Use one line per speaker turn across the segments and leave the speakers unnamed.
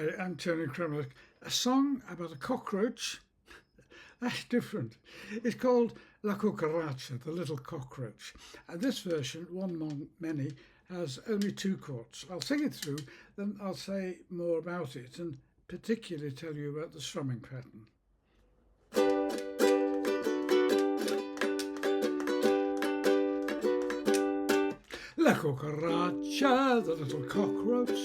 Hi, I'm Tony Kremlick. A song about a cockroach. That's different. It's called La Cucaracha, the little cockroach. And this version, one among many, has only two chords. I'll sing it through, then I'll say more about it and particularly tell you about the strumming pattern. La Cucaracha, the little cockroach,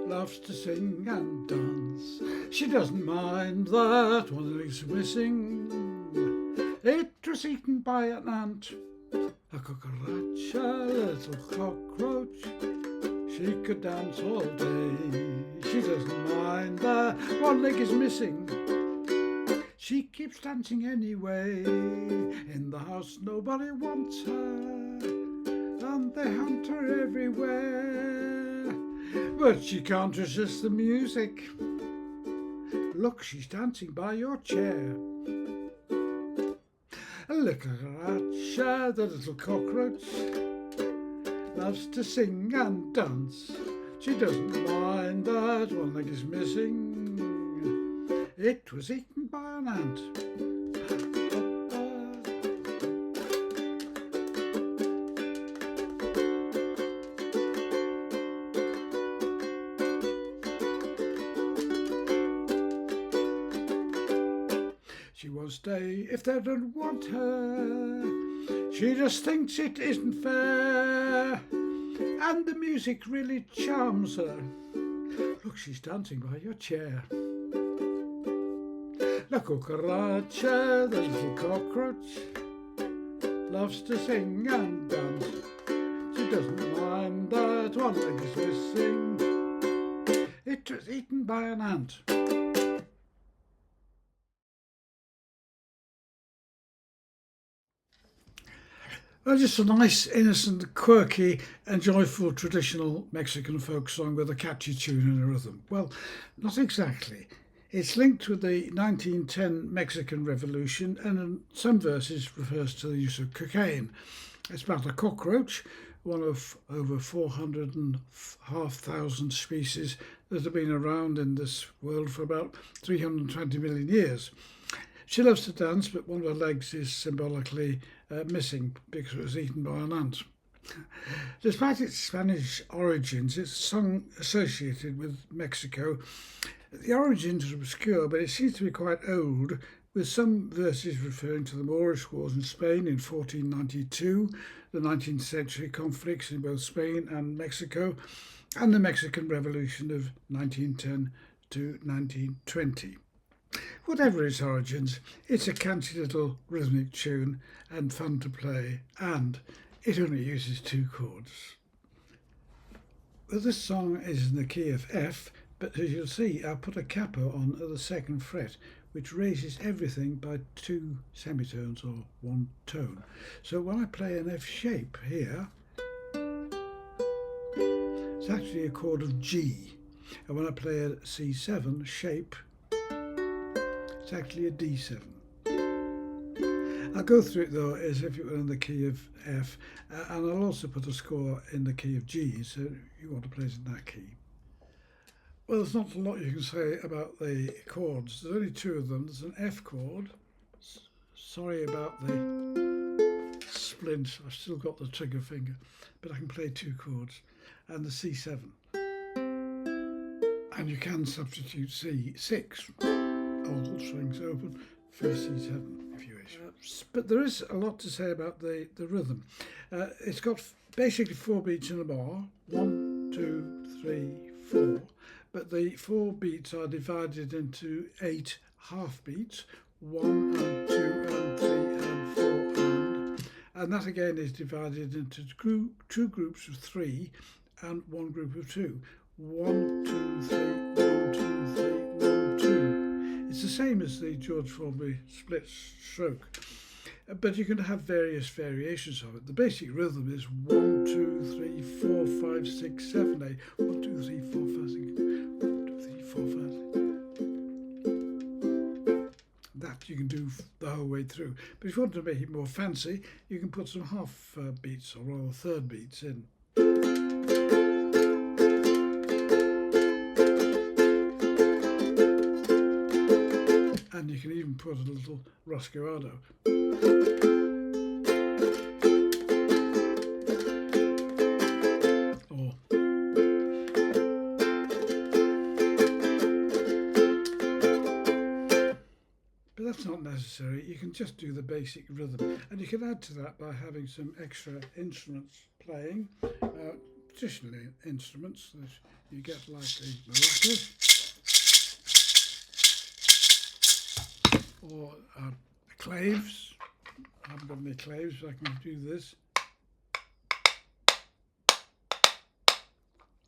loves to sing and dance. She doesn't mind that one leg's missing. It was eaten by an ant. A cucaracha, little cockroach. She could dance all day. She doesn't mind that one leg is missing. She keeps dancing anyway. In the house nobody wants her, and they hunt her everywhere. But she can't resist the music. Look, she's dancing by your chair. Look at her, the little cockroach, loves to sing and dance. She doesn't mind that one leg is missing. It was eaten by an ant. She won't stay if they don't want her. She just thinks it isn't fair, and the music really charms her. Look, she's dancing by your chair. La Cucaracha, the little cockroach, loves to sing and dance. She doesn't mind that one leg is missing. It was eaten by an ant. Well, just a nice, innocent, quirky and joyful traditional Mexican folk song with a catchy tune and a rhythm. Well, not exactly. It's linked with the 1910 Mexican Revolution and in some verses refers to the use of cocaine. It's about a cockroach, one of over 400,500 species that have been around in this world for about 320 million years. She loves to dance, but one of her legs is symbolically missing because it was eaten by an ant. Despite its Spanish origins, it's a song associated with Mexico. The origins are obscure, but it seems to be quite old, with some verses referring to the Moorish Wars in Spain in 1492, the 19th century conflicts in both Spain and Mexico, and the Mexican Revolution of 1910 to 1920. Whatever its origins, it's a catchy little rhythmic tune and fun to play, and it only uses two chords. Well, this song is in the key of F, but as you'll see, I put a capo on at the second fret, which raises everything by two semitones or one tone. So when I play an F shape here, it's actually a chord of G, and when I play a C7 shape, it's actually a D7. I'll go through it though as if it were in the key of F, and I'll also put a score in the key of G, so you want to play it in that key. Well, there's not a lot you can say about the chords. There's only two of them. There's an F chord. Sorry about the splint. I've still got the trigger finger, but I can play two chords. And the C7. And you can substitute C6. All strings open for C7 if you wish. But there is a lot to say about the rhythm. It's got basically 4 beats in a bar. 1, 2, 3, 4. But the 4 beats are divided into 8 half beats. 1 and 2 and 3 and 4 and that again is divided into two groups of 3 and one group of 2. 1, 2, 3, 1, 2, 3, 1, 2. It's the same as the George Formby split stroke, but you can have various variations of it. The basic rhythm is 1, 2, 3, 4, 5, 6, 7, 8. 1, 2, 3, 4, 5, 6. 1, 2, 3, 4, 5, 6. That you can do the whole way through. But if you want to make it more fancy, you can put some half beats or rather 3rd beats in. and you can even put a little roscoado. Or but that's not necessary. You can just do the basic rhythm, and you can add to that by having some extra instruments playing, traditionally instruments that you get like the maracas or claves. I haven't got any claves, so I can do this,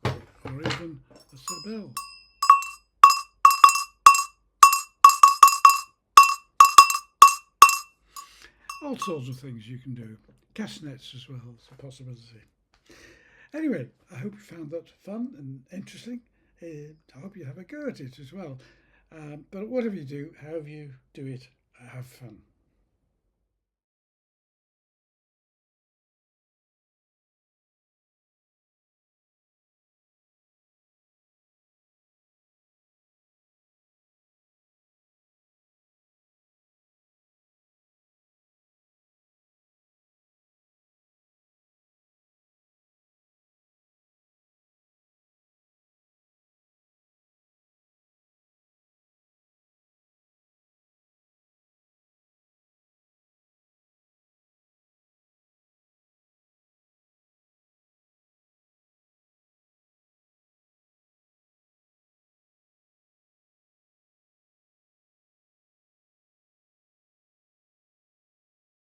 or even a sabel. All sorts of things you can do. Castanets as well, it's a possibility. Anyway, I hope you found that fun and interesting. I hope you have a go at it as well. But whatever you do, however you do it, have fun.